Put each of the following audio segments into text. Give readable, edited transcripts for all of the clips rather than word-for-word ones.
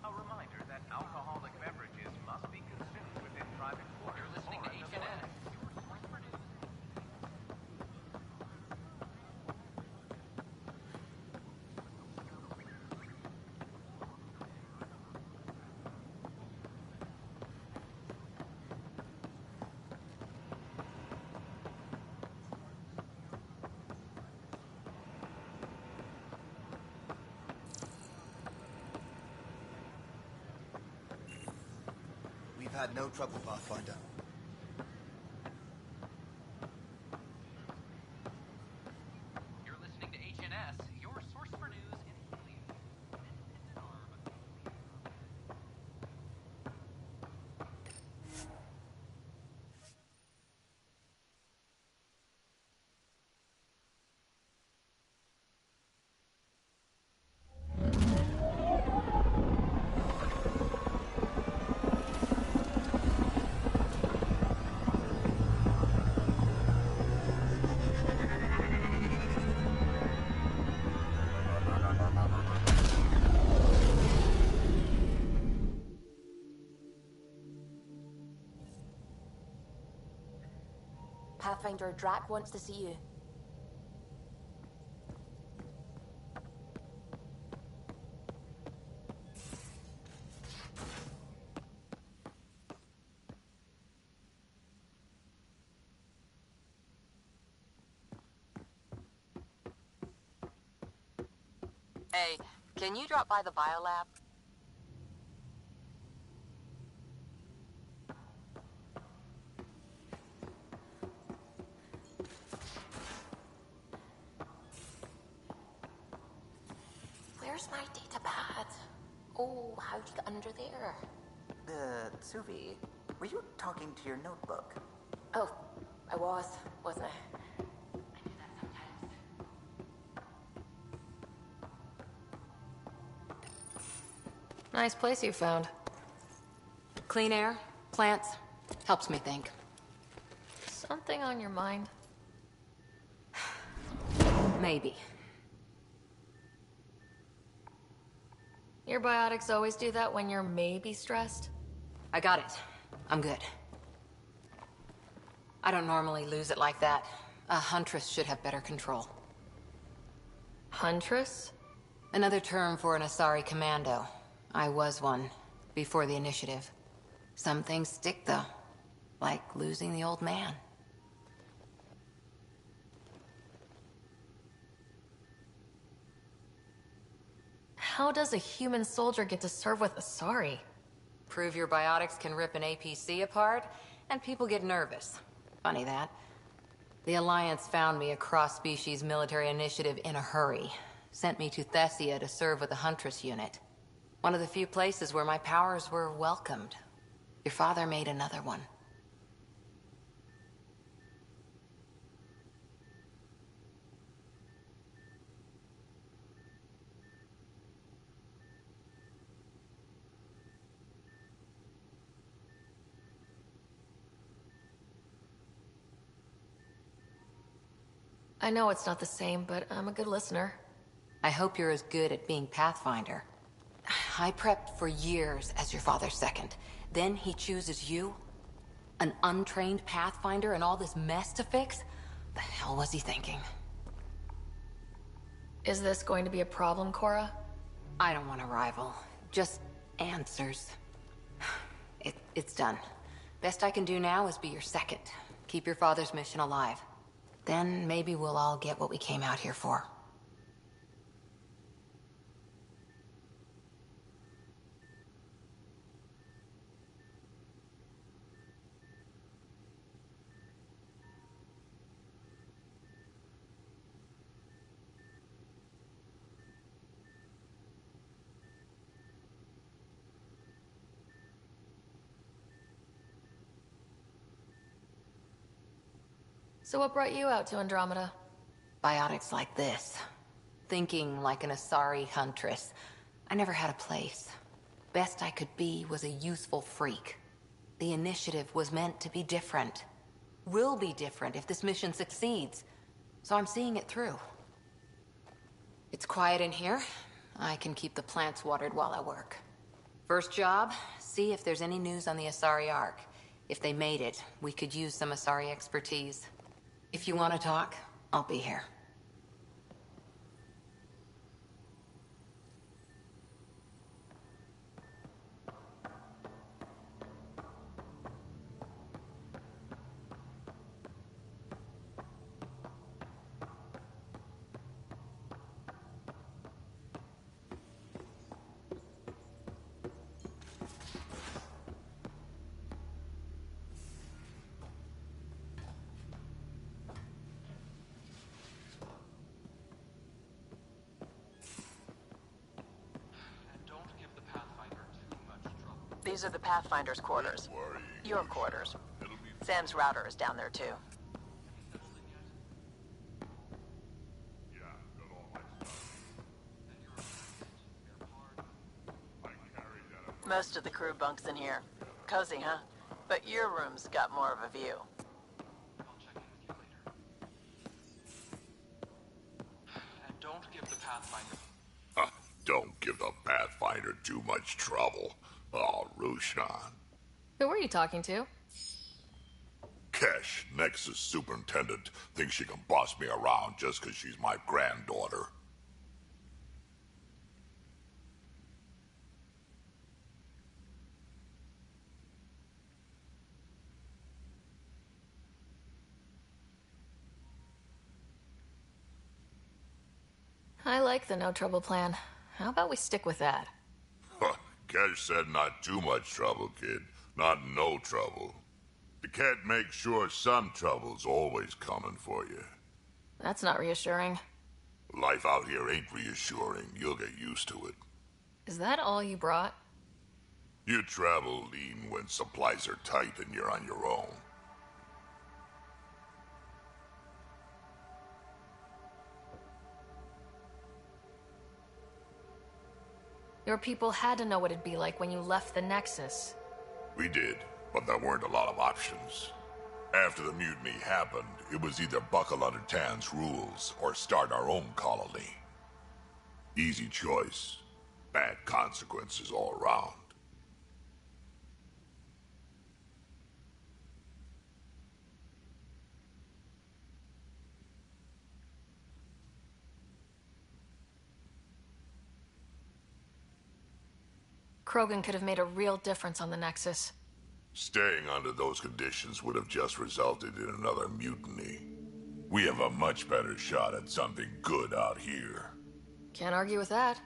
A reminder that alcoholic beverages must be consumed within private quarters. You're listening to EK4H. We've had no trouble, Pathfinder. You're listening to HNS, your source for news in Helium. Independent arm. Pathfinder, Drac wants to see you. Hey, can you drop by the biolab? Where's my data pad? Oh, how'd you get under there? Suvi, were you talking to your notebook? Oh, I wasn't I? I do that sometimes. Nice place you found. Clean air, plants, helps me think. Something on your mind? Maybe. Your biotics always do that when you're maybe stressed? I got it. I'm good. I don't normally lose it like that. A huntress should have better control. Huntress? Another term for an Asari commando. I was one, before the initiative. Some things stick, though. Like losing the old man. How does a human soldier get to serve with Asari? Prove your biotics can rip an APC apart, and people get nervous. Funny that. The Alliance found me a cross-species military initiative in a hurry. Sent me to Thessia to serve with the Huntress unit. One of the few places where my powers were welcomed. Your father made another one. I know it's not the same, but I'm a good listener. I hope you're as good at being Pathfinder. I prepped for years as your father's second. Then he chooses you? An untrained Pathfinder and all this mess to fix? The hell was he thinking? Is this going to be a problem, Cora? I don't want a rival. Just answers. It's done. Best I can do now is be your second. Keep your father's mission alive. Then maybe we'll all get what we came out here for. So what brought you out to Andromeda? Biotics like this. Thinking like an Asari huntress. I never had a place. Best I could be was a useful freak. The initiative was meant to be different. Will be different if this mission succeeds. So I'm seeing it through. It's quiet in here. I can keep the plants watered while I work. First job, see if there's any news on the Asari Ark. If they made it, we could use some Asari expertise. If you want to talk, I'll be here. These are the Pathfinder's quarters. Your quarters. Sam's router is down there too. Most of the crew bunks in here. Cozy, huh? But your room's got more of a view. And don't give the Pathfinder... Don't give the Pathfinder too much trouble. Oh, Rushan. Who were you talking to? Kesh, Nexus Superintendent, thinks she can boss me around just because she's my granddaughter. I like the no trouble plan. How about we stick with that? Kesh said not too much trouble, kid. Not no trouble. You can't make sure some trouble's always coming for you. That's not reassuring. Life out here ain't reassuring. You'll get used to it. Is that all you brought? You travel lean when supplies are tight and you're on your own. Your people had to know what it'd be like when you left the Nexus. We did, but there weren't a lot of options. After the mutiny happened, it was either buckle under Tan's rules or start our own colony. Easy choice. Bad consequences all around. Krogan could have made a real difference on the Nexus. Staying under those conditions would have just resulted in another mutiny. We have a much better shot at something good out here. Can't argue with that.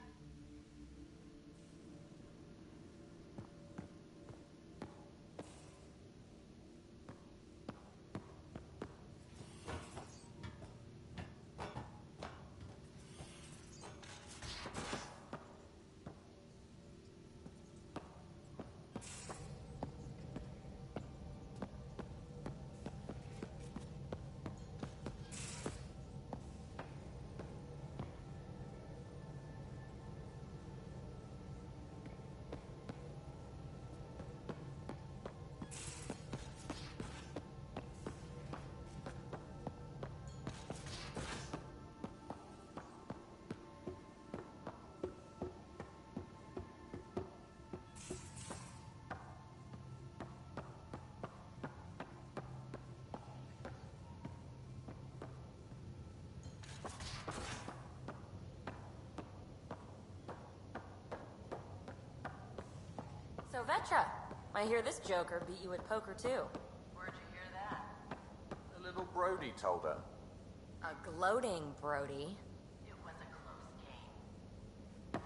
So Vetra, I hear this joker beat you at poker too. Where'd you hear that? The little Brody told her. A gloating Brody. It was a close game.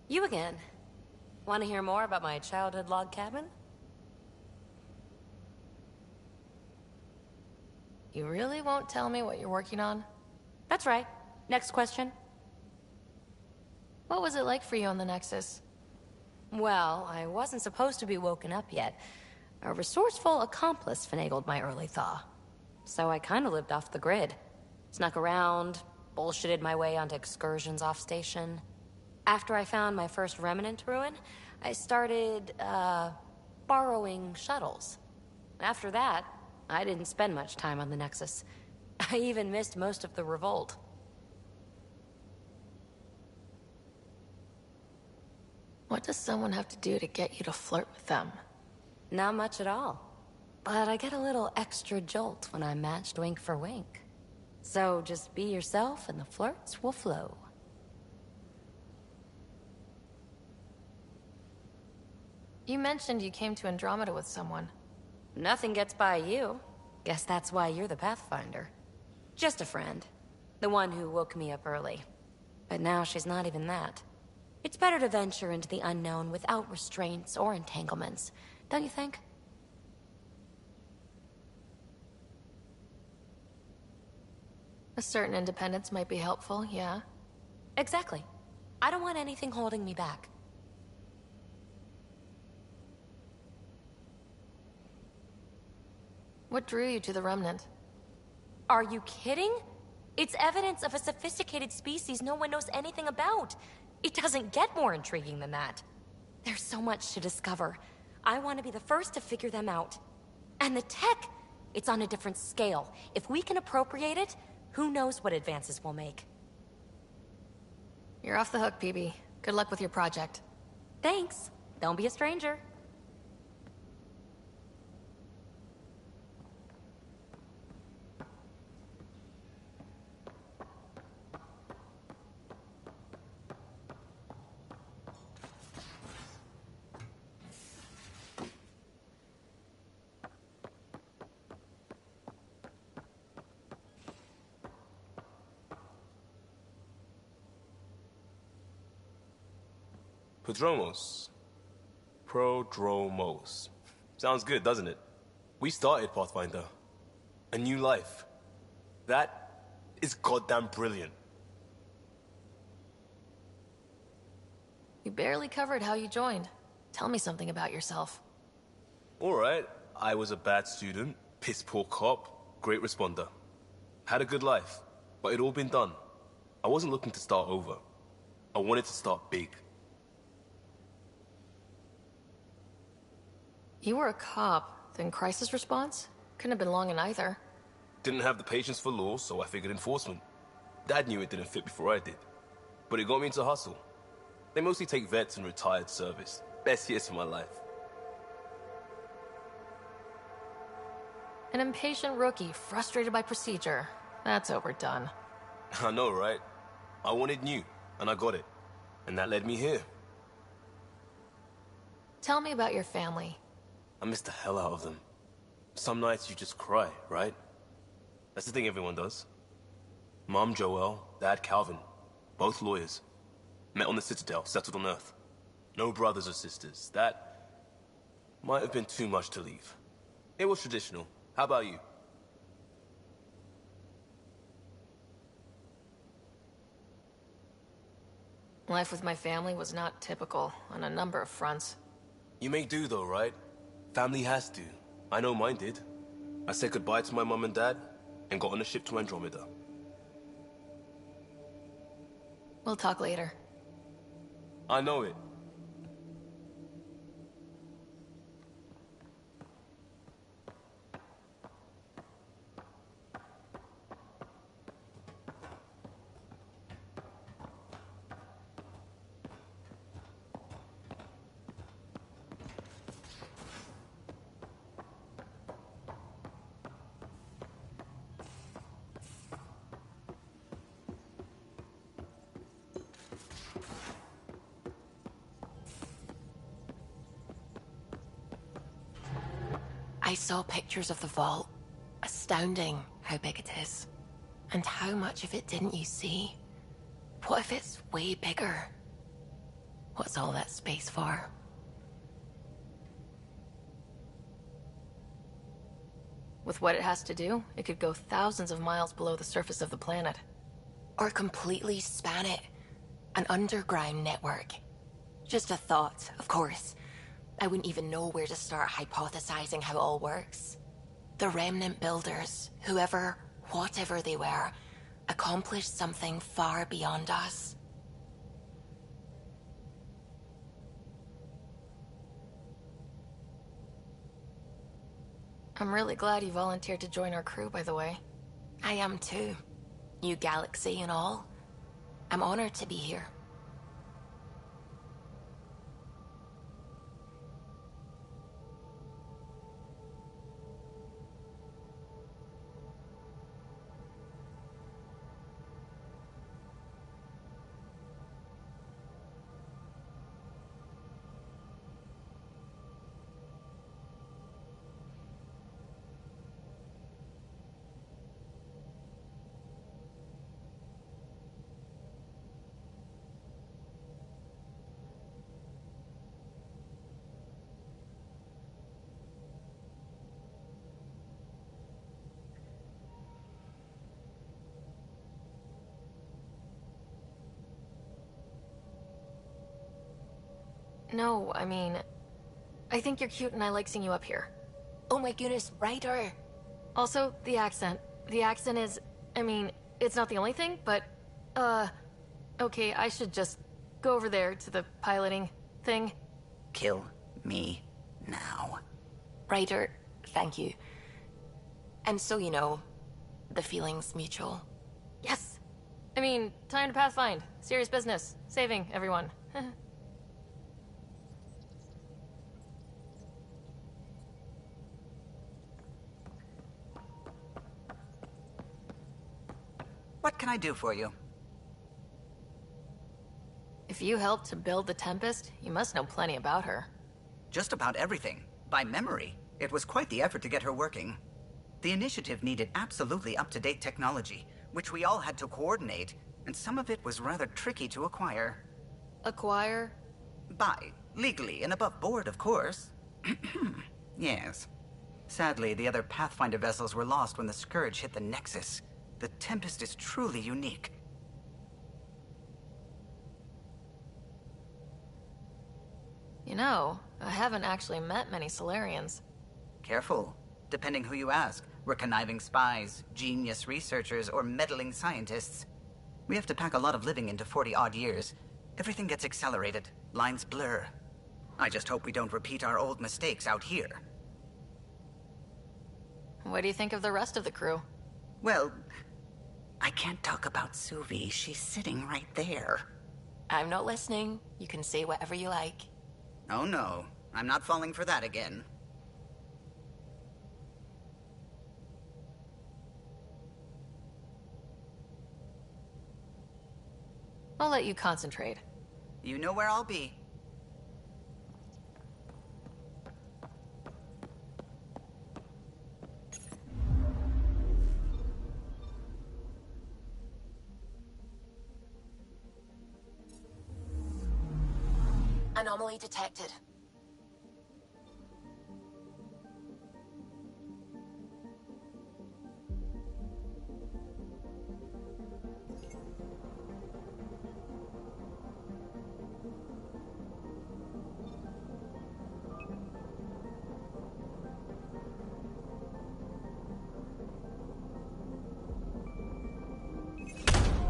You again. Want to hear more about my childhood log cabin? You really won't tell me what you're working on? That's right. Next question. What was it like for you on the Nexus? Well, I wasn't supposed to be woken up yet. A resourceful accomplice finagled my early thaw. So I kinda lived off the grid. Snuck around, bullshitted my way onto excursions off station. After I found my first remnant ruin, I started, borrowing shuttles. After that, I didn't spend much time on the Nexus. I even missed most of the revolt. What does someone have to do to get you to flirt with them? Not much at all. But I get a little extra jolt when I'm matched wink for wink. So just be yourself and the flirts will flow. You mentioned you came to Andromeda with someone. Nothing gets by you. Guess that's why you're the Pathfinder. Just a friend. The one who woke me up early. But now she's not even that. It's better to venture into the unknown without restraints or entanglements, don't you think? A certain independence might be helpful, yeah. Exactly. I don't want anything holding me back. What drew you to the Remnant? Are you kidding? It's evidence of a sophisticated species no one knows anything about. It doesn't get more intriguing than that. There's so much to discover. I want to be the first to figure them out. And the tech, it's on a different scale. If we can appropriate it, who knows what advances we'll make. You're off the hook, PB. Good luck with your project. Thanks. Don't be a stranger. Prodromos. Sounds good, doesn't it? We started Pathfinder. A new life. That is goddamn brilliant. You barely covered how you joined. Tell me something about yourself. Alright, I was a bad student, piss poor cop, great responder. Had a good life, but it'd all been done. I wasn't looking to start over. I wanted to start big. You were a cop, then crisis response? Couldn't have been long in either. Didn't have the patience for law, so I figured enforcement. Dad knew it didn't fit before I did. But it got me into hustle. They mostly take vets and retired service. Best years of my life. An impatient rookie, frustrated by procedure. That's overdone. I know, right? I wanted new, and I got it. And that led me here. Tell me about your family. I miss the hell out of them. Some nights you just cry, right? That's the thing everyone does. Mom Joelle, Dad Calvin, both lawyers. Met on the Citadel, settled on Earth. No brothers or sisters. That might have been too much to leave. It was traditional. How about you? Life with my family was not typical on a number of fronts. You make do though, right? Family has to. I know mine did. I said goodbye to my mom and dad, and got on a ship to Andromeda. We'll talk later. I know it. I saw pictures of the vault. Astounding how big it is. And how much of it didn't you see? What if it's way bigger? What's all that space for? With what it has to do, it could go thousands of miles below the surface of the planet. Or completely span it. An underground network. Just a thought, of course. I wouldn't even know where to start hypothesizing how it all works. The remnant builders, whoever, whatever they were, accomplished something far beyond us. I'm really glad you volunteered to join our crew, by the way. I am too. New galaxy and all. I'm honored to be here. No, I mean, I think you're cute and I like seeing you up here. Oh my goodness, Ryder! Also, the accent. The accent is, I mean, it's not the only thing, but, okay, I should just go over there to the piloting thing. Kill me now. Ryder, thank you. And so you know, the feeling's mutual. Yes! I mean, time to pathfind. Serious business. Saving everyone. What can I do for you? If you helped to build the Tempest, you must know plenty about her. Just about everything. By memory. It was quite the effort to get her working. The initiative needed absolutely up-to-date technology, which we all had to coordinate, and some of it was rather tricky to acquire. Acquire? Buy. Legally and above board, of course. Yes. Sadly, the other Pathfinder vessels were lost when the Scourge hit the Nexus. The Tempest is truly unique. You know, I haven't actually met many Solarians. Careful. Depending who you ask, we're conniving spies, genius researchers, or meddling scientists. We have to pack a lot of living into 40-odd years. Everything gets accelerated. Lines blur. I just hope we don't repeat our old mistakes out here. What do you think of the rest of the crew? Well, I can't talk about Suvi. She's sitting right there. I'm not listening. You can say whatever you like. Oh no, I'm not falling for that again. I'll let you concentrate. You know where I'll be. Anomaly detected.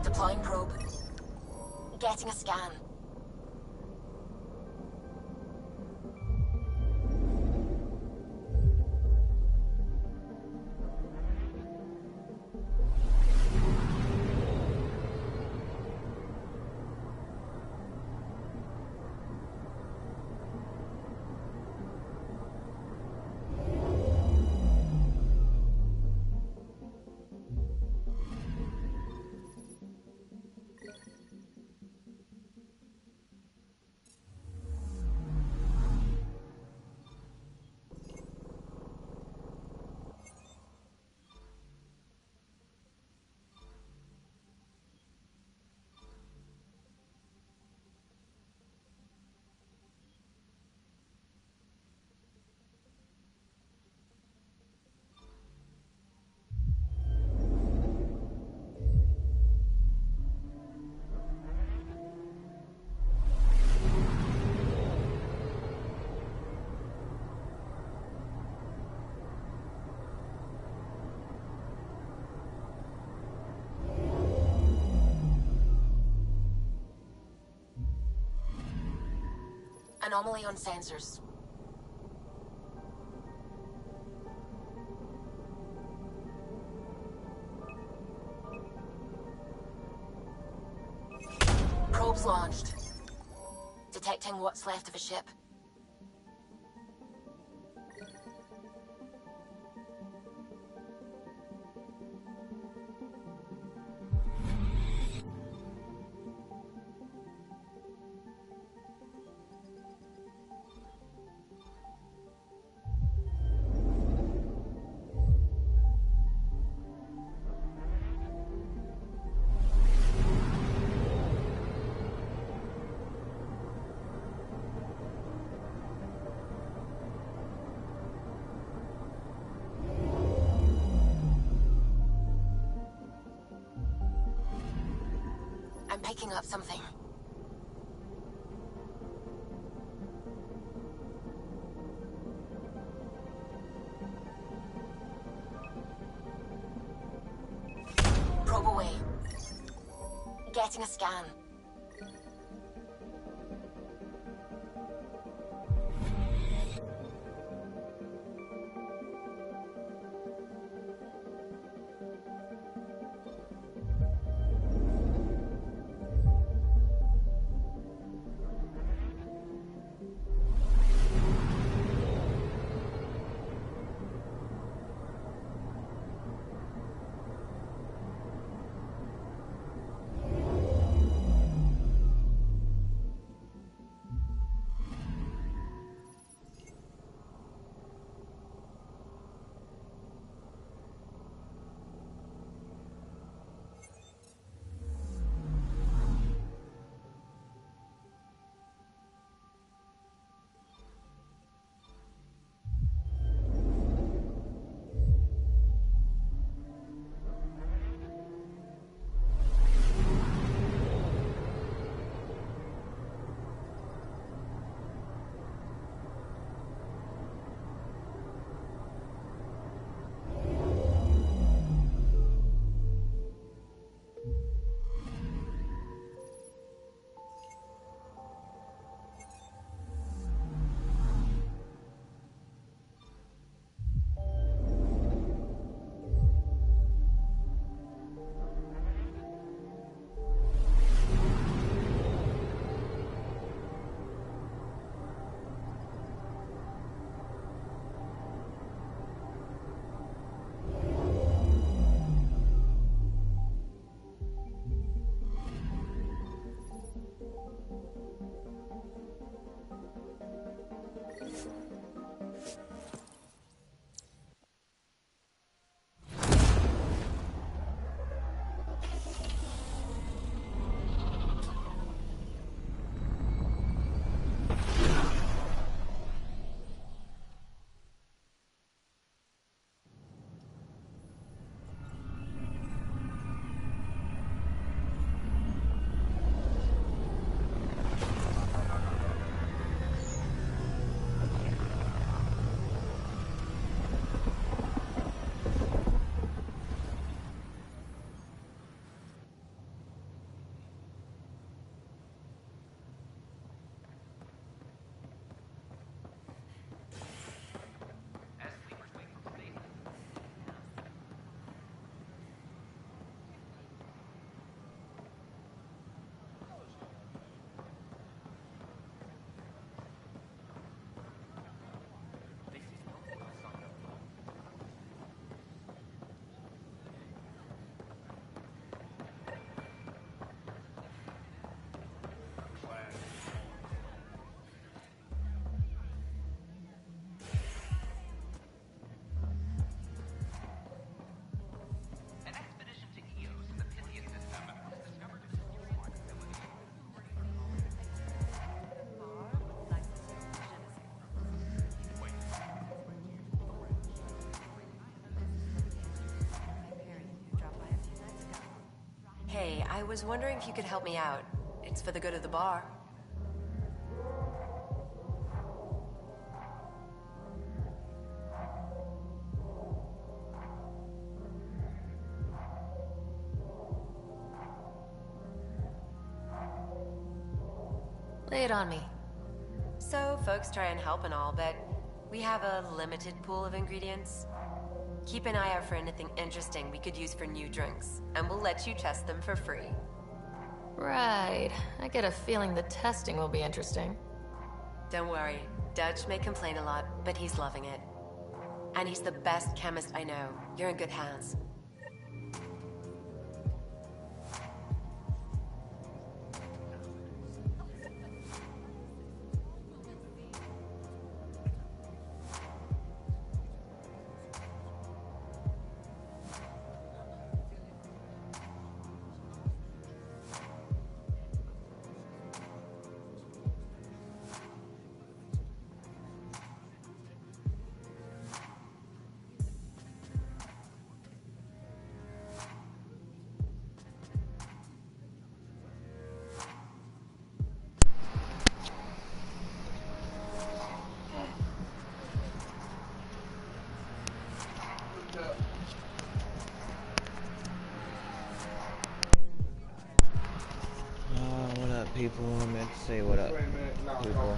Deploying probe. Getting a scan. Anomaly on sensors. Probes launched. Detecting what's left of a ship. I'm picking up something. Probe away. Getting a scan. Hey, I was wondering if you could help me out. It's for the good of the bar. Lay it on me. So, folks try and help and all, but we have a limited pool of ingredients. Keep an eye out for anything interesting we could use for new drinks, and we'll let you test them for free. Right. I get a feeling the testing will be interesting. Don't worry. Dutch may complain a lot, but he's loving it. And he's the best chemist I know. You're in good hands. What up, people? I meant to say what up, people.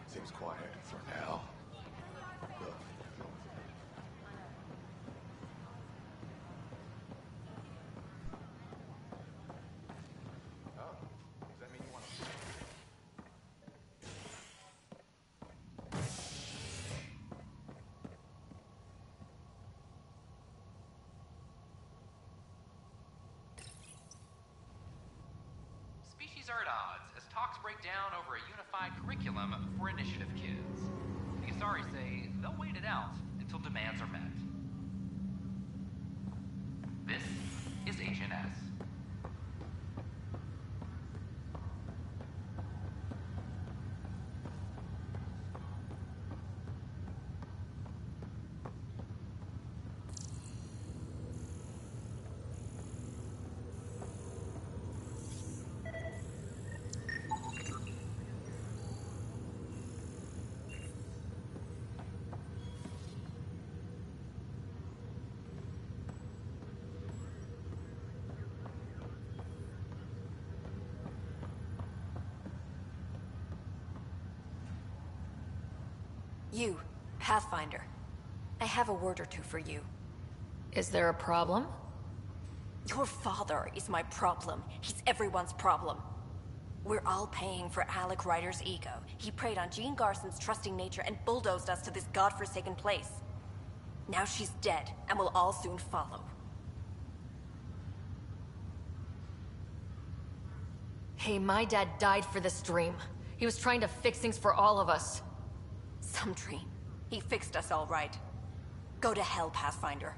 Seems quiet for now. Species are at odds as talks break down over a unified curriculum for initiative kids. The Asari say they'll wait it out until demands are met. This is Agent S. You, Pathfinder. I have a word or two for you. Is there a problem? Your father is my problem. He's everyone's problem. We're all paying for Alec Ryder's ego. He preyed on Jean Garson's trusting nature and bulldozed us to this godforsaken place. Now she's dead, and we'll all soon follow. Hey, my dad died for this dream. He was trying to fix things for all of us. Some dream. He fixed us all right. Go to hell, Pathfinder.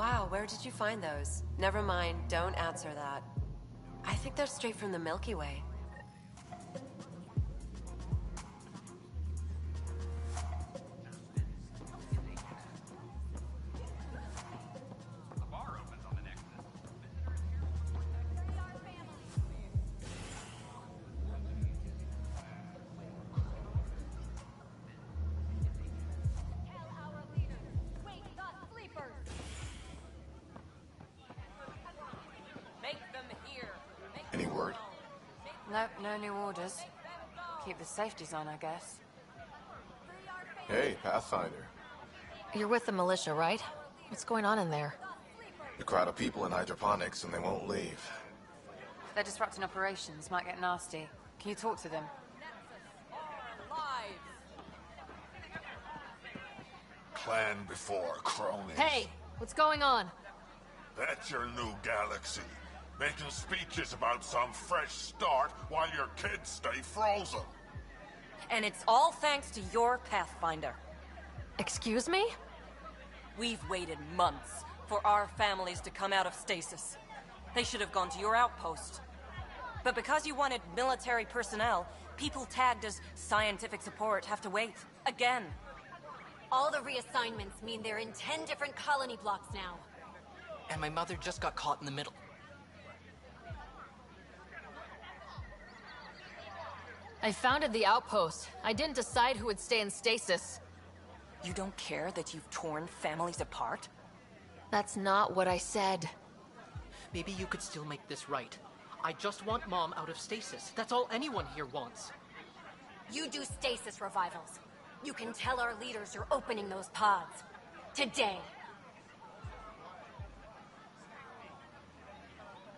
Wow, where did you find those? Never mind, don't answer that. I think they're straight from the Milky Way. Any word? Nope, no new orders. Keep the safeties on, I guess. Hey, Pathfinder. You're with the militia, right? What's going on in there? A crowd of people in hydroponics and they won't leave. They're disrupting operations, might get nasty. Can you talk to them? Clan before cronies. Hey, what's going on? That's your new galaxy. Making speeches about some fresh start while your kids stay frozen. And it's all thanks to your Pathfinder. Excuse me? We've waited months for our families to come out of stasis. They should have gone to your outpost. But because you wanted military personnel, people tagged as scientific support have to wait. Again. All the reassignments mean they're in 10 different colony blocks now. And my mother just got caught in the middle. I founded the outpost. I didn't decide who would stay in stasis. You don't care that you've torn families apart? That's not what I said. Maybe you could still make this right. I just want Mom out of stasis. That's all anyone here wants. You do stasis revivals. You can tell our leaders you're opening those pods. Today.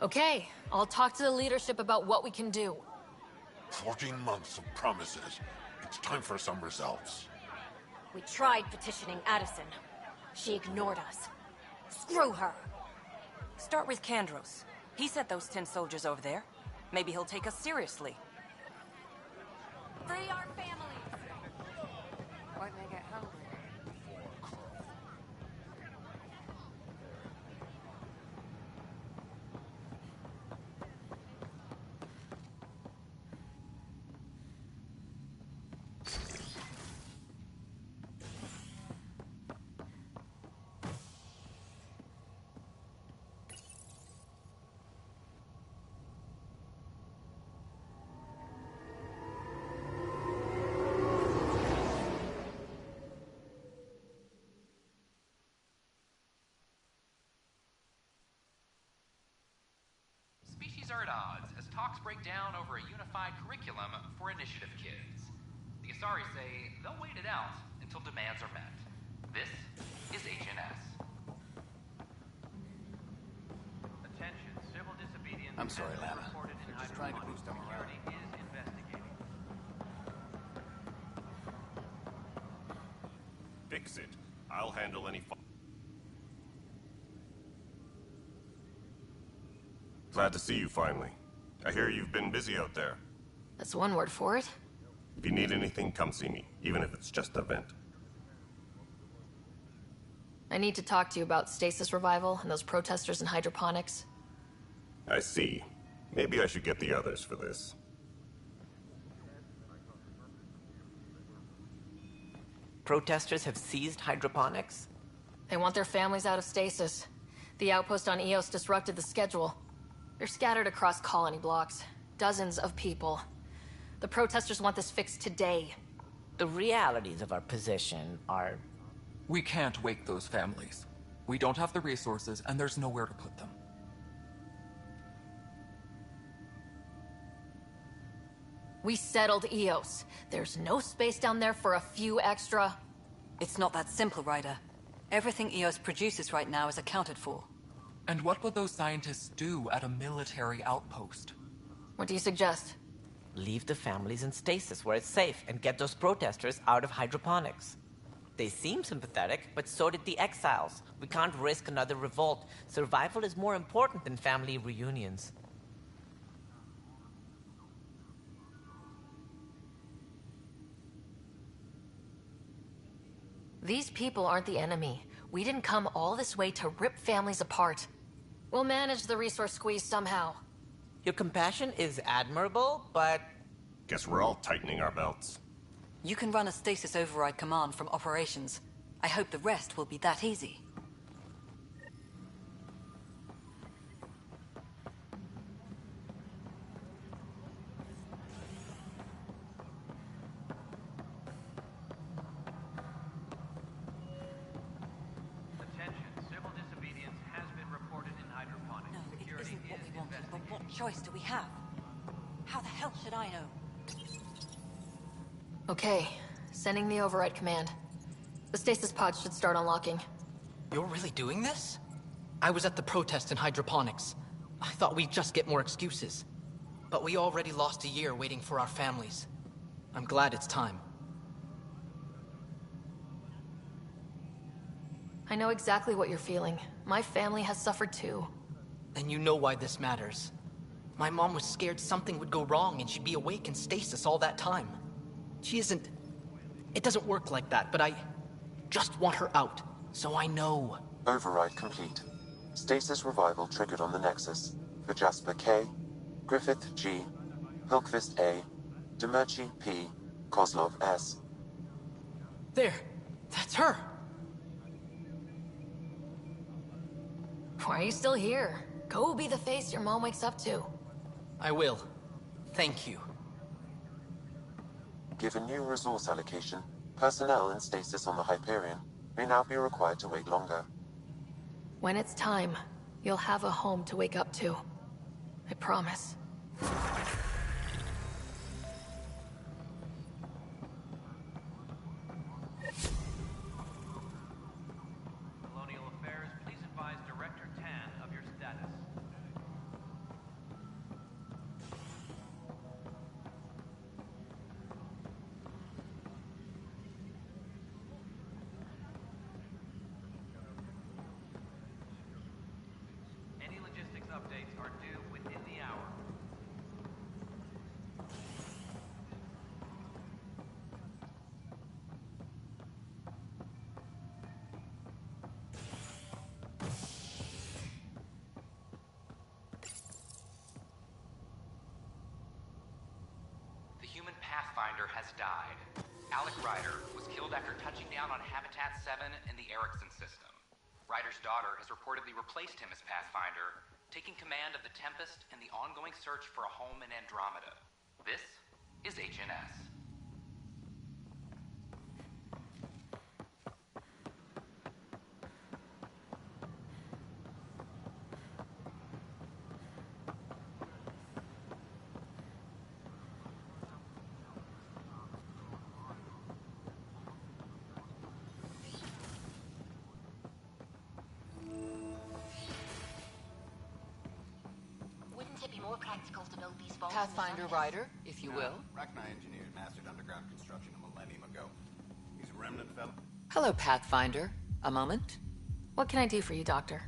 Okay, I'll talk to the leadership about what we can do. 14 months of promises. It's time for some results. We tried petitioning Addison. She ignored us. Screw her. Start with Kandros. He sent those 10 soldiers over there. Maybe he'll take us seriously. Free our families! Won't they get hungry? Species are at odds as talks break down over a unified curriculum for initiative kids. The Asari say they'll wait it out until demands are met. This is HNS. Attention, civil disobedience. I'm sorry, Lana. They're just trying to boost them around. Is investigating. Fix it. I'll handle any. Glad to see you finally. I hear you've been busy out there. That's one word for it. If you need anything, come see me, even if it's just a vent. I need to talk to you about stasis revival and those protesters in hydroponics. I see. Maybe I should get the others for this. Protesters have seized hydroponics? They want their families out of stasis. The outpost on Eos disrupted the schedule. They're scattered across colony blocks. Dozens of people. The protesters want this fixed today. The realities of our position are... We can't wake those families. We don't have the resources, and there's nowhere to put them. We settled Eos. There's no space down there for a few extra... It's not that simple, Ryder. Everything Eos produces right now is accounted for. And what would those scientists do at a military outpost? What do you suggest? Leave the families in stasis where it's safe and get those protesters out of hydroponics. They seem sympathetic, but so did the exiles. We can't risk another revolt. Survival is more important than family reunions. These people aren't the enemy. We didn't come all this way to rip families apart. We'll manage the resource squeeze somehow. Your compassion is admirable, but... Guess we're all tightening our belts. You can run a stasis override command from operations. I hope the rest will be that easy. What choice do we have? How the hell should I know? Okay, sending the override command. The stasis pod should start unlocking. You're really doing this? I was at the protest in hydroponics. I thought we'd just get more excuses. But we already lost a year waiting for our families. I'm glad it's time. I know exactly what you're feeling. My family has suffered too. And you know why this matters. My mom was scared something would go wrong and she'd be awake in stasis all that time. She isn't... It doesn't work like that, but I just want her out, so I know. Override complete. Stasis revival triggered on the Nexus. For Jasper K, Griffith G, Hilkvist A, Demerchi P, Kozlov S. There! That's her! Why are you still here? Go be the face your mom wakes up to. I will. Thank you. Given new resource allocation, personnel in stasis on the Hyperion may now be required to wait longer. When it's time, you'll have a home to wake up to. I promise. Colonial Affairs, please advise Director Tan of your status. Any logistics updates are due within the hour. The human Pathfinder has died. Alec Ryder was killed after touching down on Habitat 7 in the Erickson system. Ryder's daughter has reportedly replaced him as Pathfinder, taking command of the Tempest in the ongoing search for a home in Andromeda. This is HNS. Wouldn't it be more practical to build these vaults? Pathfinder Ryder, if you will. Rachni engineers mastered underground construction a millennium ago. He's a remnant fellow. Hello, Pathfinder. A moment? What can I do for you, Doctor?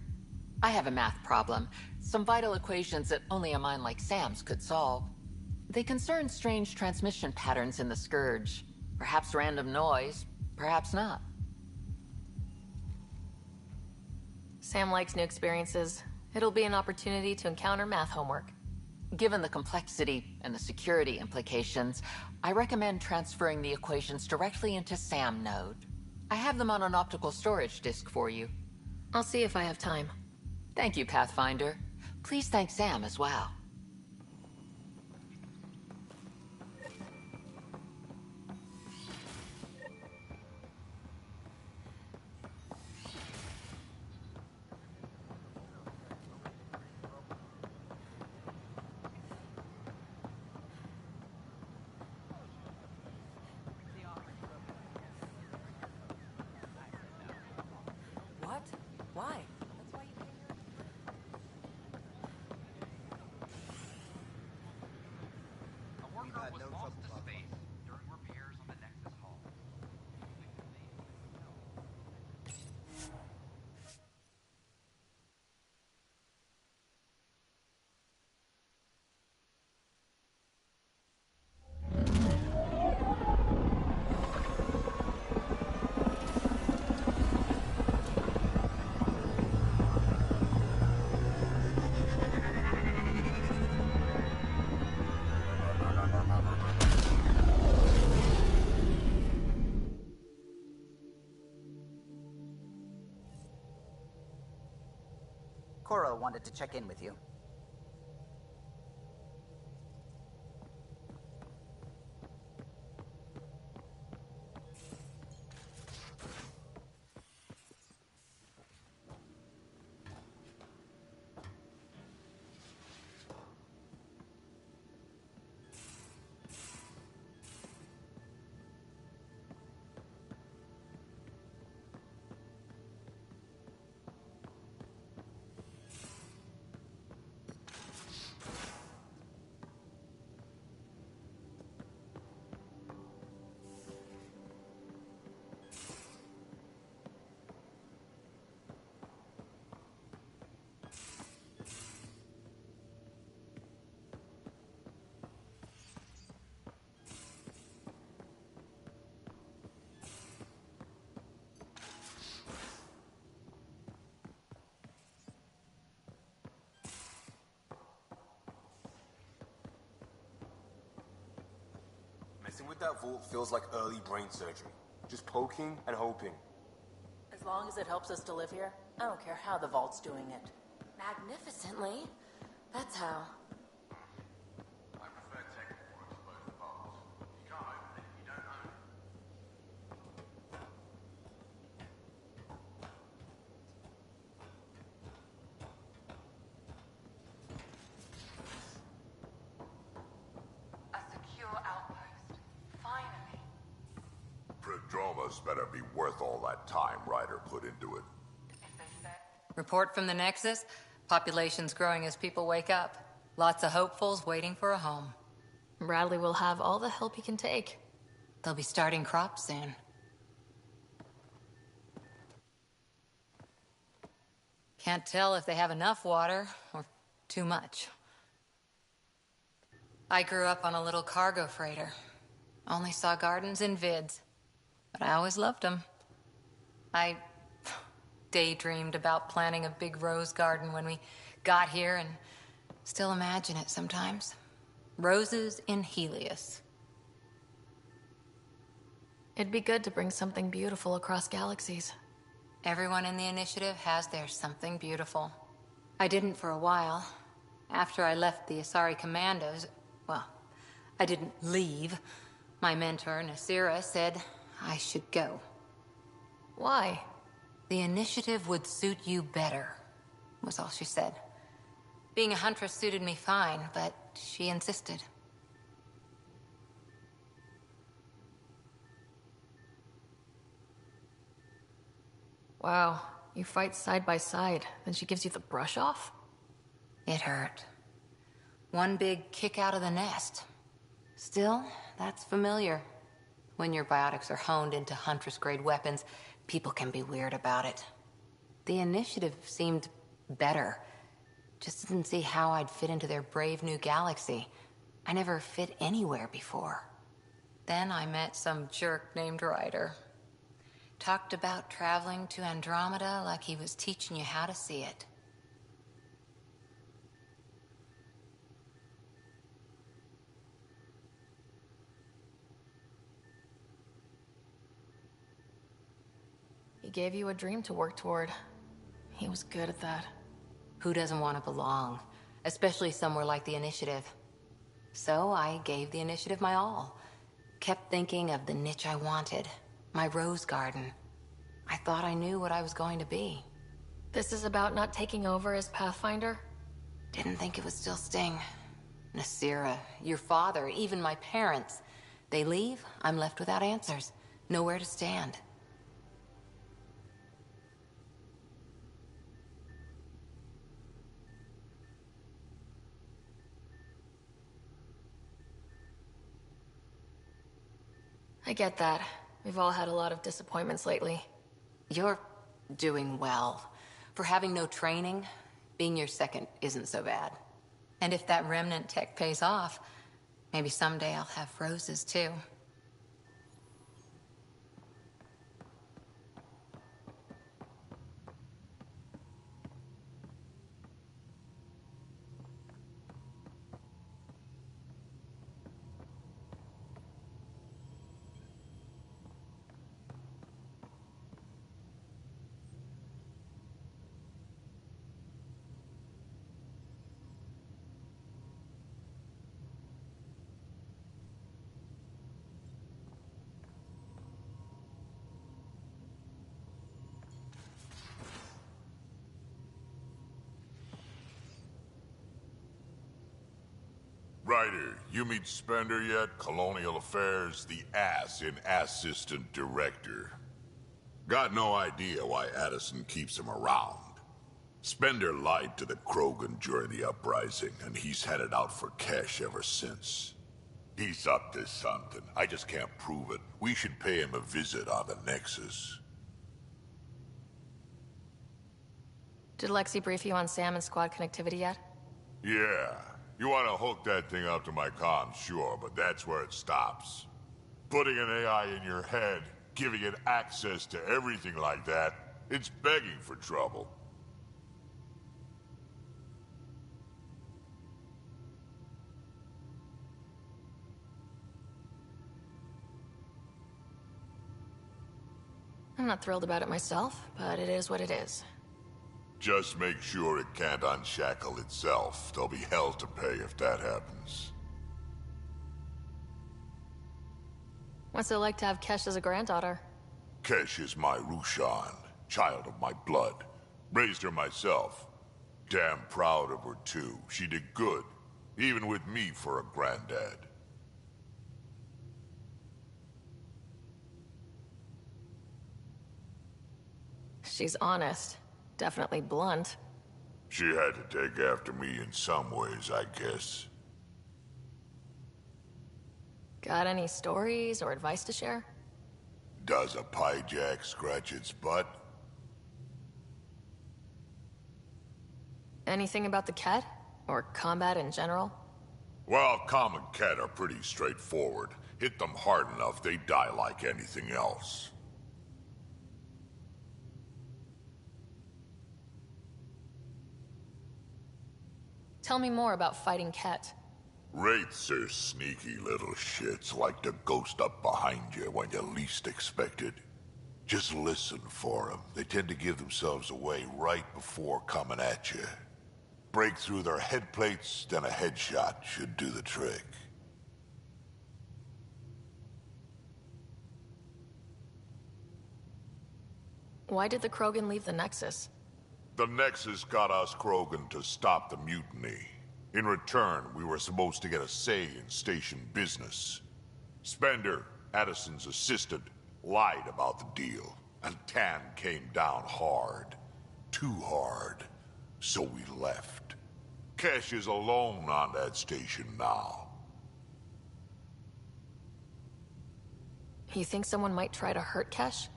I have a math problem. Some vital equations that only a mind like Sam's could solve. They concern strange transmission patterns in the Scourge. Perhaps random noise, perhaps not. Sam likes new experiences. It'll be an opportunity to encounter math homework. Given the complexity and the security implications, I recommend transferring the equations directly into SAM node. I have them on an optical storage disk for you. I'll see if I have time. Thank you, Pathfinder. Please thank Sam as well. What? Why? Cora wanted to check in with you. Messing with that vault feels like early brain surgery. Just poking and hoping. As long as it helps us to live here, I don't care how the vault's doing it. Magnificently. That's how. I prefer technical to both parts. You can't open it, you don't own it. A secure outpost. Finally. Prodroma's better be worth all that time Ryder put into it. Report from the Nexus. Population's growing as people wake up. Lots of hopefuls waiting for a home. Bradley will have all the help he can take. They'll be starting crops soon. Can't tell if they have enough water or too much. I grew up on a little cargo freighter. Only saw gardens in vids, but I always loved them. I daydreamed about planting a big rose garden when we got here and still imagine it sometimes. Roses in Helios. It'd be good to bring something beautiful across galaxies. Everyone in the initiative has their something beautiful. I didn't for a while. After I left the Asari Commandos, well, I didn't leave. My mentor, Nasira, said I should go. Why? The initiative would suit you better, was all she said. Being a huntress suited me fine, but she insisted. Wow, you fight side by side, then she gives you the brush off? It hurt. One big kick out of the nest. Still, that's familiar. When your biotics are honed into Huntress-grade weapons, people can be weird about it. The initiative seemed better. Just didn't see how I'd fit into their brave new galaxy. I never fit anywhere before. Then I met some jerk named Ryder. Talked about traveling to Andromeda like he was teaching you how to see it. He gave you a dream to work toward. He was good at that. Who doesn't want to belong? Especially somewhere like the Initiative. So I gave the Initiative my all. Kept thinking of the niche I wanted. My rose garden. I thought I knew what I was going to be. This is about not taking over as Pathfinder? Didn't think it would still sting. Nasira, your father, even my parents. They leave, I'm left without answers. Nowhere to stand. I get that. We've all had a lot of disappointments lately. You're doing well. For having no training, being your second isn't so bad. And if that remnant tech pays off, maybe someday I'll have roses too. Ryder, you meet Spender yet? Colonial Affairs, the ass in Assistant Director. Got no idea why Addison keeps him around. Spender lied to the Krogan during the uprising, and he's had it out for cash ever since. He's up to something. I just can't prove it. We should pay him a visit on the Nexus. Did Lexi brief you on Sam and squad connectivity yet? Yeah. You want to hook that thing up to my comms, sure, but that's where it stops. Putting an AI in your head, giving it access to everything like that, it's begging for trouble. I'm not thrilled about it myself, but it is what it is. Just make sure it can't unshackle itself. There'll be hell to pay if that happens. What's it like to have Kesh as a granddaughter? Kesh is my Rushan, child of my blood. Raised her myself. Damn proud of her too. She did good, even with me for a granddad. She's honest. Definitely blunt. She had to take after me in some ways, I guess. Got any stories or advice to share? Does a pyjak scratch its butt? Anything about the Ket? Or combat in general? Well, common Ket are pretty straightforward. Hit them hard enough, they die like anything else. Tell me more about fighting Ket. Wraiths are sneaky little shits, like to ghost up behind you when you least expect it. Just listen for them. They tend to give themselves away right before coming at you. Break through their head plates, then a headshot should do the trick. Why did the Krogan leave the Nexus? The Nexus got us Krogan to stop the mutiny. In return, we were supposed to get a say in station business. Spender, Addison's assistant, lied about the deal, and Tan came down hard. Too hard. So we left. Kesh is alone on that station now. You think someone might try to hurt Kesh?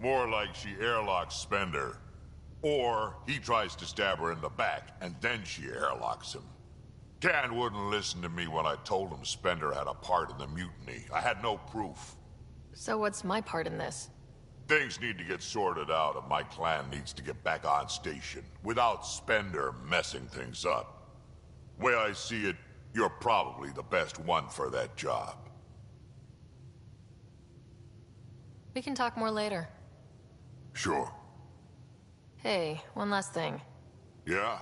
More like she airlocks Spender. Or he tries to stab her in the back, and then she airlocks him. Tan wouldn't listen to me when I told him Spender had a part in the mutiny. I had no proof. So what's my part in this? Things need to get sorted out, and my clan needs to get back on station, without Spender messing things up. Way I see it, you're probably the best one for that job. We can talk more later. Sure. Hey, one last thing. Yeah?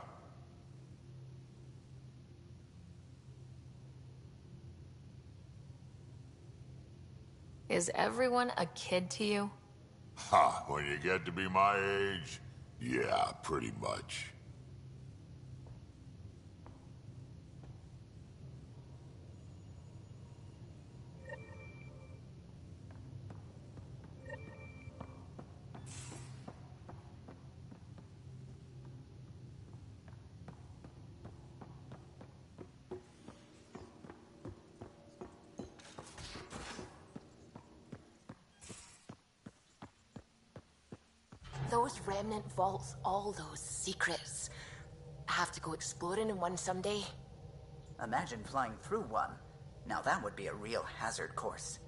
Is everyone a kid to you? Ha, when you get to be my age, yeah, pretty much. Those remnant vaults, all those secrets. I have to go exploring in one someday. Imagine flying through one. Now that would be a real hazard course.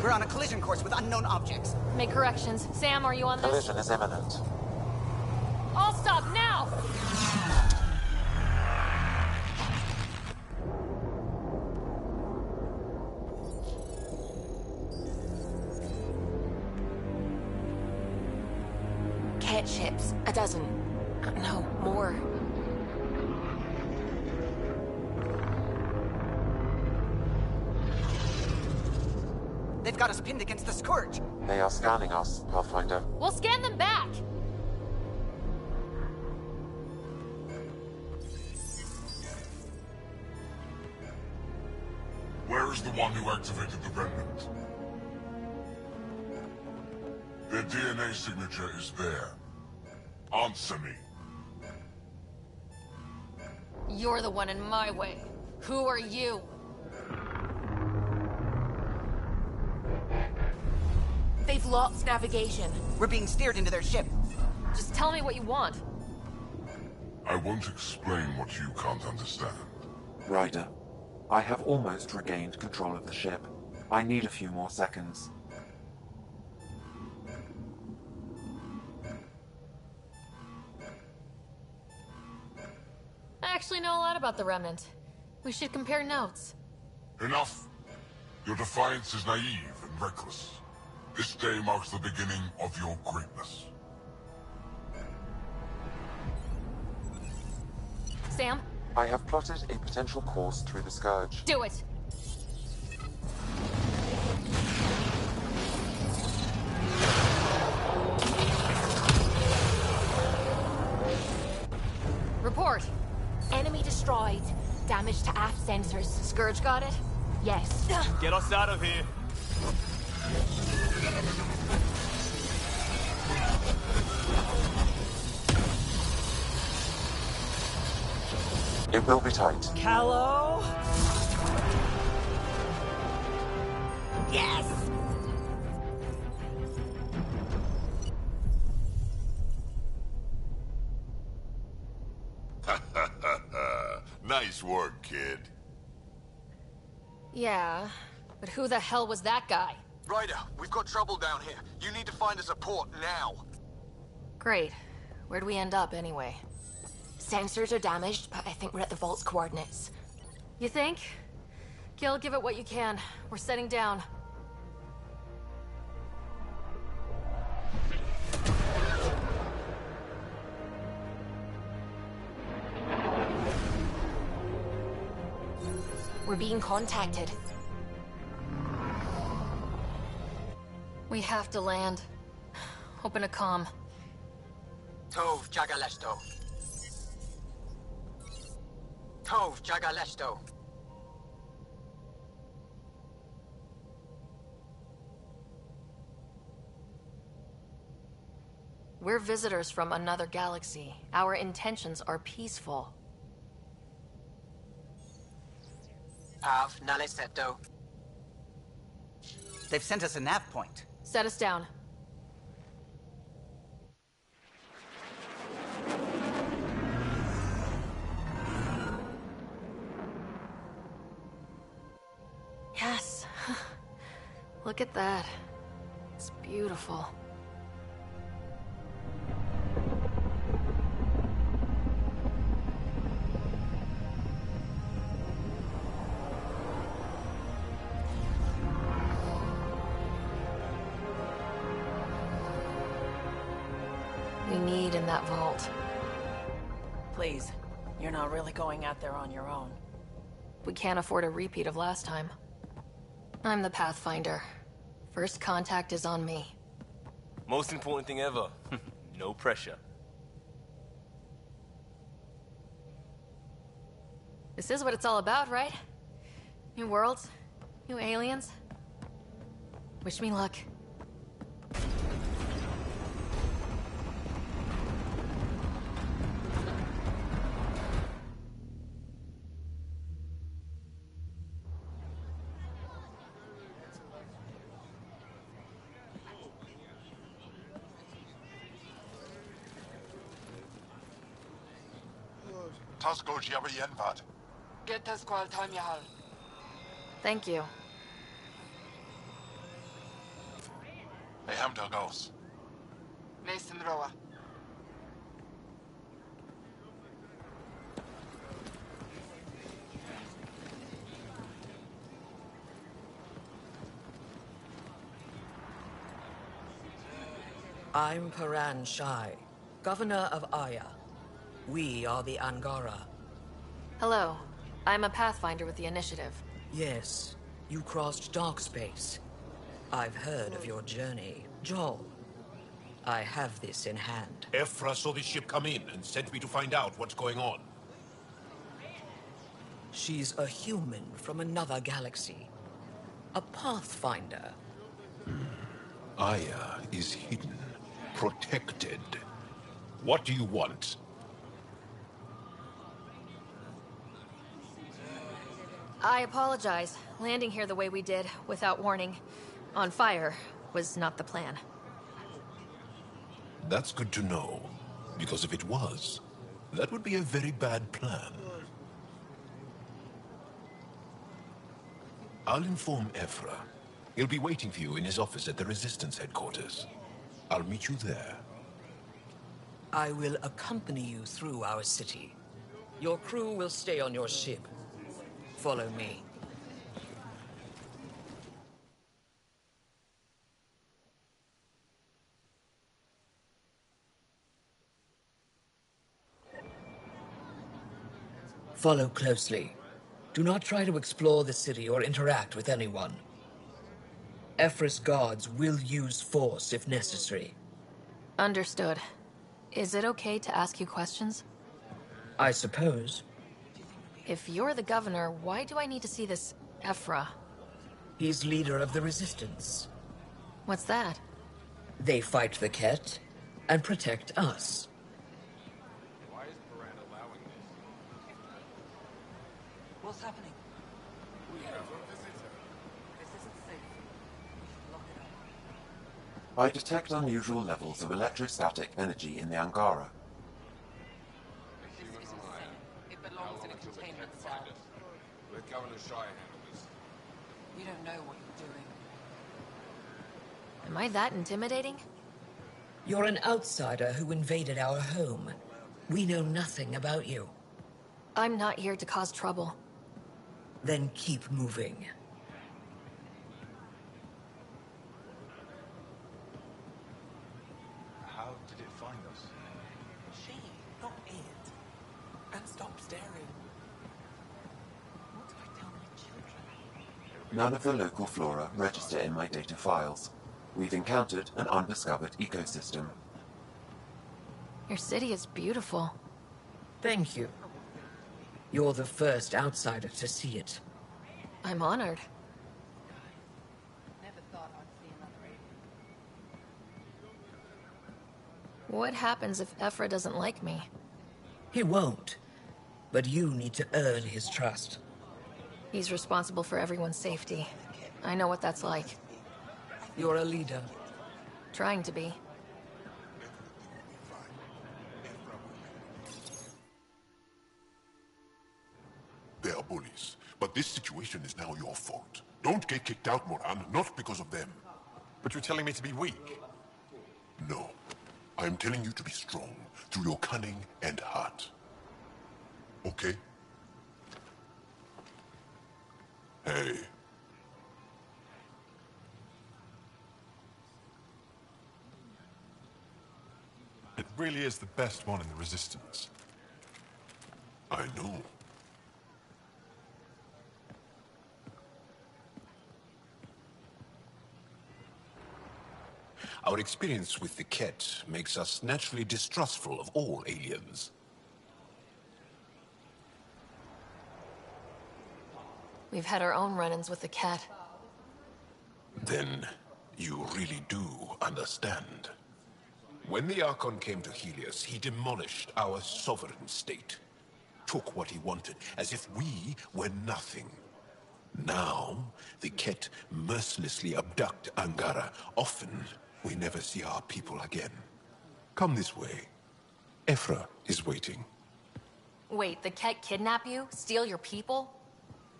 We're on a collision course with unknown objects. Make corrections. Sam, are you on this? Collision is imminent. I'll stop now! Cat ships. A dozen. No, more. They've got us pinned against the Scourge. They are scanning us, Pathfinder. We'll scan them back! Where is the one who activated the remnant? Their DNA signature is there. Answer me. You're the one in my way. Who are you? They've lost navigation. We're being steered into their ship. Just tell me what you want. I won't explain what you can't understand. Ryder, I have almost regained control of the ship. I need a few more seconds. I actually know a lot about the Remnant. We should compare notes. Enough! Your defiance is naive and reckless. This day marks the beginning of your greatness. Sam? I have plotted a potential course through the Scourge. Do it! Report! Enemy destroyed. Damage to aft sensors. Scourge got it? Yes. Get us out of here. It will be tight. Callow? Yes! Nice work, kid. Yeah, but who the hell was that guy? Ryder, we've got trouble down here. You need to find us a port now. Great. Where'd we end up, anyway? Sensors are damaged, but I think we're at the vault's coordinates. You think? Gil, give it what you can. We're setting down. We're being contacted. We have to land. Open a comm. Tov Jagaleshto. Tov Jagaleshto. We're visitors from another galaxy. Our intentions are peaceful. Av Naleseto. They've sent us a nav point. Set us down. Yes. Look at that. It's beautiful. We need in that vault. Please, you're not really going out there on your own. We can't afford a repeat of last time. I'm the Pathfinder. First contact is on me. Most important thing ever. No pressure. This is what it's all about, right? New worlds, new aliens. Wish me luck. Tusko Jiabayenvat. Thank you. They haven't our goals. Nathan Roa. I'm Paran Shai, Governor of Aya. We are the Angara. Hello. I'm a Pathfinder with the Initiative. Yes, you crossed dark space. I've heard of your journey, Joel. I have this in hand. Ephra saw the ship come in and sent me to find out what's going on. She's a human from another galaxy. A Pathfinder. Aya is hidden, protected. What do you want? I apologize. Landing here the way we did, without warning, on fire, was not the plan. That's good to know, because if it was, that would be a very bad plan. I'll inform Ephra. He'll be waiting for you in his office at the Resistance headquarters. I'll meet you there. I will accompany you through our city. Your crew will stay on your ship. Follow me. Follow closely. Do not try to explore the city or interact with anyone. Ephra's guards will use force if necessary. Understood. Is it okay to ask you questions? I suppose. If you're the governor, why do I need to see this Ephra? He's leader of the Resistance. What's that? They fight the Ket and protect us. Why is Paran allowing this? What's happening? I detect unusual levels of electrostatic energy in the Angara. It belongs in a containment cell. Let Governor Shai handle this. You don't know what you're doing. Am I that intimidating? You're an outsider who invaded our home. We know nothing about you. I'm not here to cause trouble. Then keep moving. How did it find us? She, not it. And stop staring. What do I tell my children? None of the local flora register in my data files. We've encountered an undiscovered ecosystem. Your city is beautiful. Thank you. You're the first outsider to see it. I'm honored. Never thought I'd see another alien. What happens if Ephra doesn't like me? He won't. But you need to earn his trust. He's responsible for everyone's safety. I know what that's like. You're a leader. Trying to be. They are bullies, but this situation is now your fault. Don't get kicked out, Moran, not because of them. But you're telling me to be weak? No. I am telling you to be strong through your cunning and heart. Okay? Hey. It really is the best one in the Resistance. I know. Our experience with the Ket makes us naturally distrustful of all aliens. We've had our own run-ins with the cat. Then you really do understand. When the Archon came to Helios, he demolished our sovereign state. Took what he wanted, as if we were nothing. Now, the Ket mercilessly abduct Angara. Often, we never see our people again. Come this way. Ephra is waiting. Wait, the Ket kidnap you? Steal your people?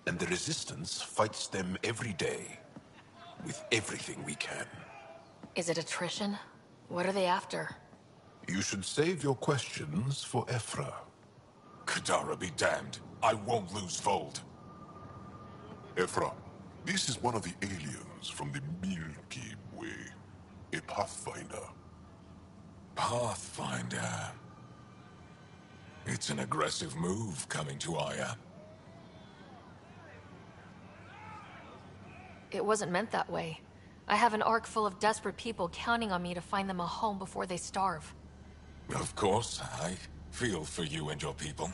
And the Resistance fights them every day. With everything we can. Is it attrition? What are they after? You should save your questions for Ephra. Kadara be damned. I won't lose Vold. Ephra, this is one of the aliens from the Milky Way. A Pathfinder. Pathfinder. It's an aggressive move coming to Aya. It wasn't meant that way. I have an ark full of desperate people counting on me to find them a home before they starve. Of course, I feel for you and your people.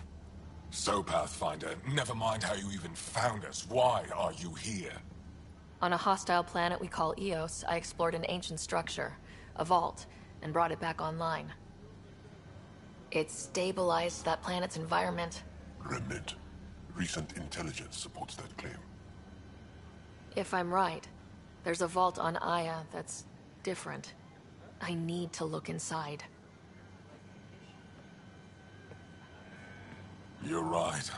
So, Pathfinder, never mind how you even found us. Why are you here? On a hostile planet we call Eos, I explored an ancient structure, a vault, and brought it back online. It stabilized that planet's environment. Remnant. Recent intelligence supports that claim. If I'm right, there's a vault on Aya that's different. I need to look inside. You're right.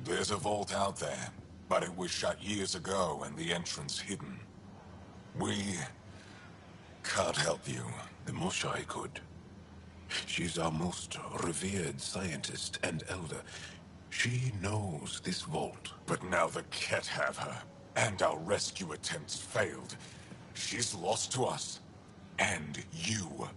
There's a vault out there, but it was shut years ago and the entrance hidden. We can't help you. The Moshai could. She's our most revered scientist and elder. She knows this vault. But now the Ket have her, and our rescue attempts failed. She's lost to us. And you.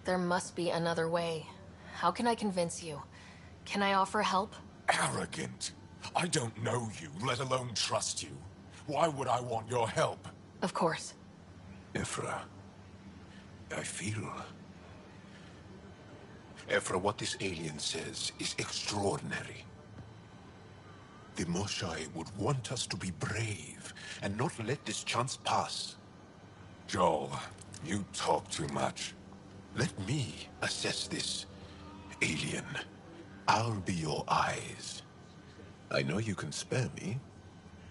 There must be another way. How can I convince you? Can I offer help? Arrogant. I don't know you, let alone trust you. Why would I want your help? Of course. Ephra, I feel... Ephra, what this alien says is extraordinary. The Moshai would want us to be brave and not let this chance pass. Joel, you talk too much. Let me assess this, alien. I'll be your eyes. I know you can spare me.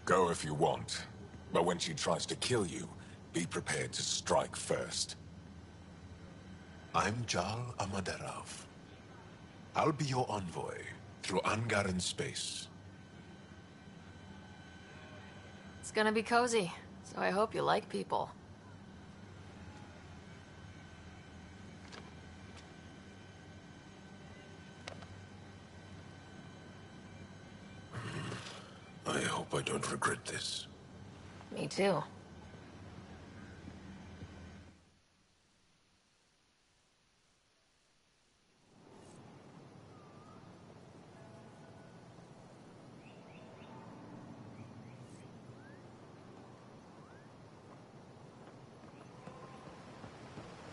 Go if you want. But when she tries to kill you, be prepared to strike first. I'm Jal Amaderav. I'll be your envoy through Angaran space. It's gonna be cozy, so I hope you like people. I hope I don't regret this. Me too.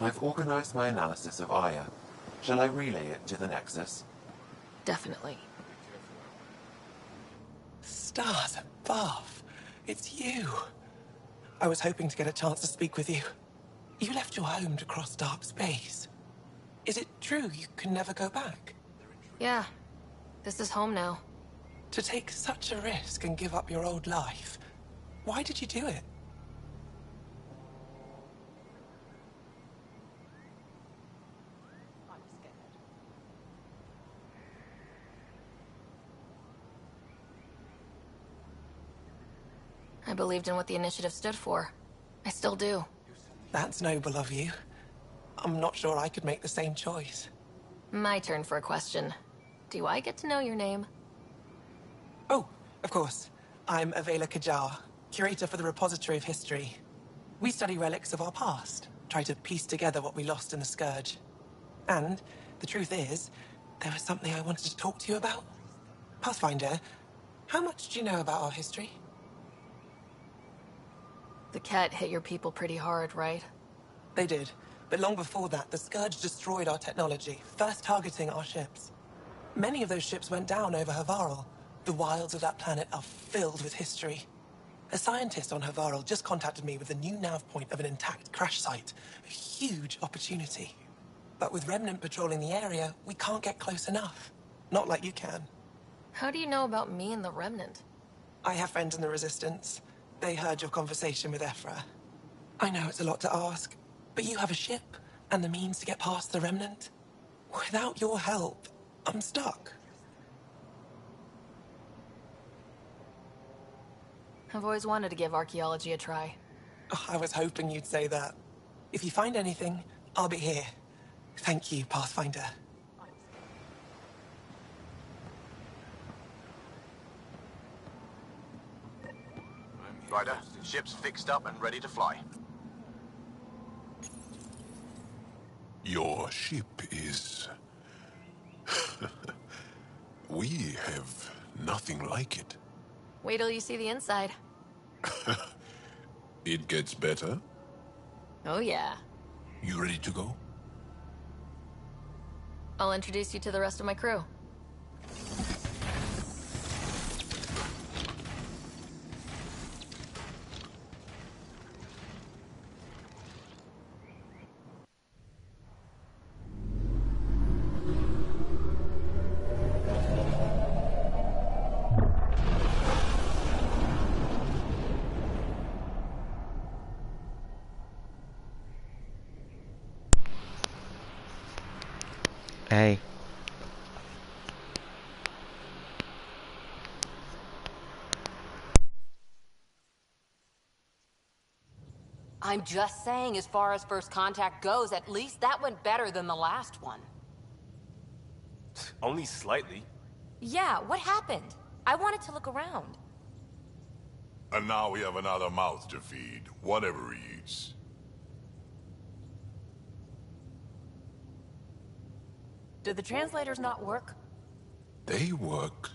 I've organized my analysis of Aya. Shall I relay it to the Nexus? Definitely. Stars above. It's you. I was hoping to get a chance to speak with you. You left your home to cross dark space. Is it true you can never go back? Yeah. This is home now. To take such a risk and give up your old life, why did you do it? I believed in what the initiative stood for. I still do. That's noble of you. I'm not sure I could make the same choice. My turn for a question. Do I get to know your name? Oh, of course. I'm Avela Kajar, curator for the Repository of History. We study relics of our past, try to piece together what we lost in the Scourge. And the truth is, there was something I wanted to talk to you about. Pathfinder, how much do you know about our history? The Ket hit your people pretty hard, right? They did. But long before that, the Scourge destroyed our technology, first targeting our ships. Many of those ships went down over Havarl. The wilds of that planet are filled with history. A scientist on Havarl just contacted me with a new nav point of an intact crash site. A huge opportunity. But with Remnant patrolling the area, we can't get close enough. Not like you can. How do you know about me and the Remnant? I have friends in the Resistance. They heard your conversation with Ephra. I know it's a lot to ask, but you have a ship and the means to get past the Remnant. Without your help, I'm stuck. I've always wanted to give archaeology a try. Oh, I was hoping you'd say that. If you find anything, I'll be here. Thank you, Pathfinder. Ryder, ship's fixed up and ready to fly. Your ship is... We have nothing like it. Wait till you see the inside. It gets better. Oh yeah. You ready to go? I'll introduce you to the rest of my crew. Hey. I'm just saying, as far as first contact goes, at least that went better than the last one. Only slightly. Yeah, what happened? I wanted to look around. And now we have another mouth to feed, whatever he eats. Did the translators not work? They work.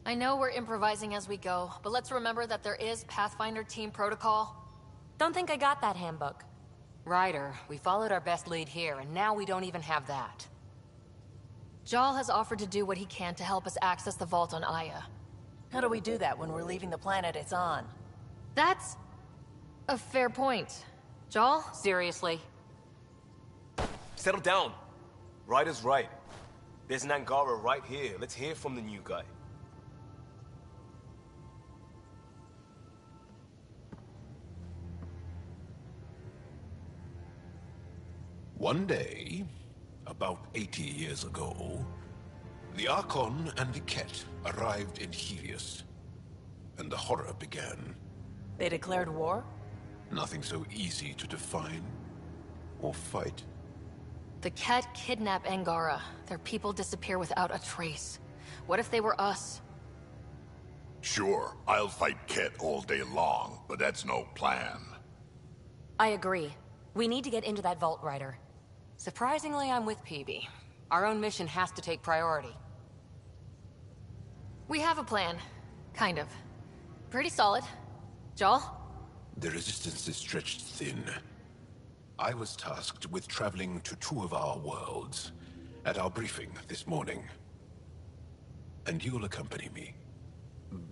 I know we're improvising as we go, but let's remember that there is Pathfinder team protocol. Don't think I got that handbook. Ryder, we followed our best lead here, and now we don't even have that. Jal has offered to do what he can to help us access the vault on Aya. How do we do that when we're leaving the planet it's on? That's a fair point. Jal? Seriously? Settle down. Ryder's right. There's an Angara right here. Let's hear from the new guy. One day, about 80 years ago, the Archon and the Ket arrived in Helios, and the horror began. They declared war? Nothing so easy to define or fight. The Ket kidnap Angara. Their people disappear without a trace. What if they were us? Sure, I'll fight Ket all day long, but that's no plan. I agree. We need to get into that vault, Ryder. Surprisingly, I'm with PB. Our own mission has to take priority. We have a plan. Kind of. Pretty solid. Jal? The resistance is stretched thin. I was tasked with traveling to two of our worlds at our briefing this morning. And you'll accompany me.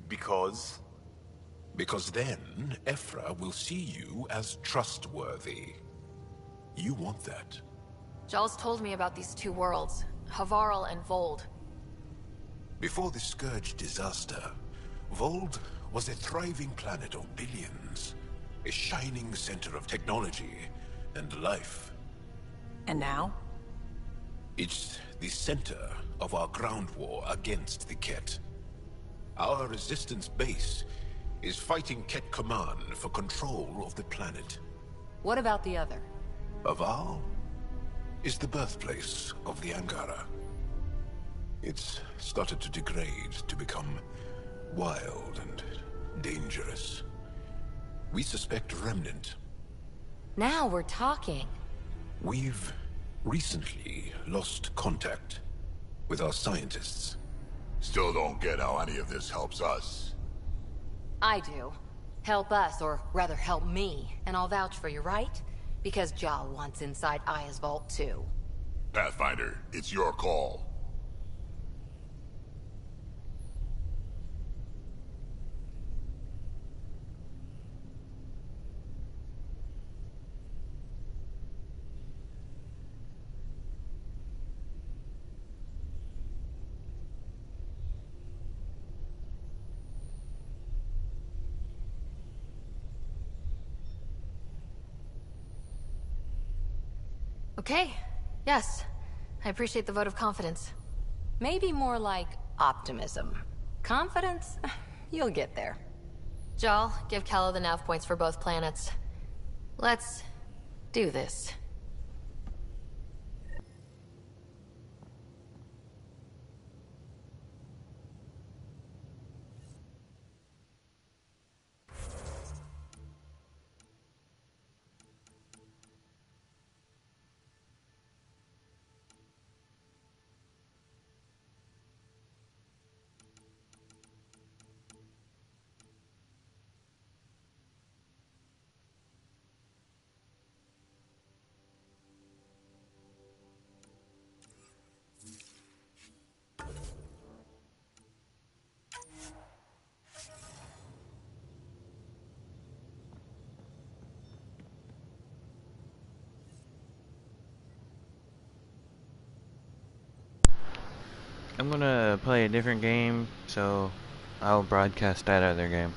Because? Because then, Ephra will see you as trustworthy. You want that. Jal's told me about these two worlds, Havarl and Vold. Before the Scourge disaster, Vold was a thriving planet of billions. A shining center of technology and life. And now? It's the center of our ground war against the Ket. Our resistance base is fighting Ket Command for control of the planet. What about the other? Havarl is the birthplace of the Angara. It's started to degrade, to become wild and dangerous. We suspect Remnant. Now we're talking. We've recently lost contact with our scientists. Still don't get how any of this helps us. I do. Help us, or rather help me, and I'll vouch for you, right? Because Jal wants inside Aya's vault too. Pathfinder, it's your call. Okay, yes. I appreciate the vote of confidence. Maybe more like optimism. Confidence? You'll get there. Jal, give Callow the nav points for both planets. Let's do this. I'm gonna play a different game, so I'll broadcast that other game.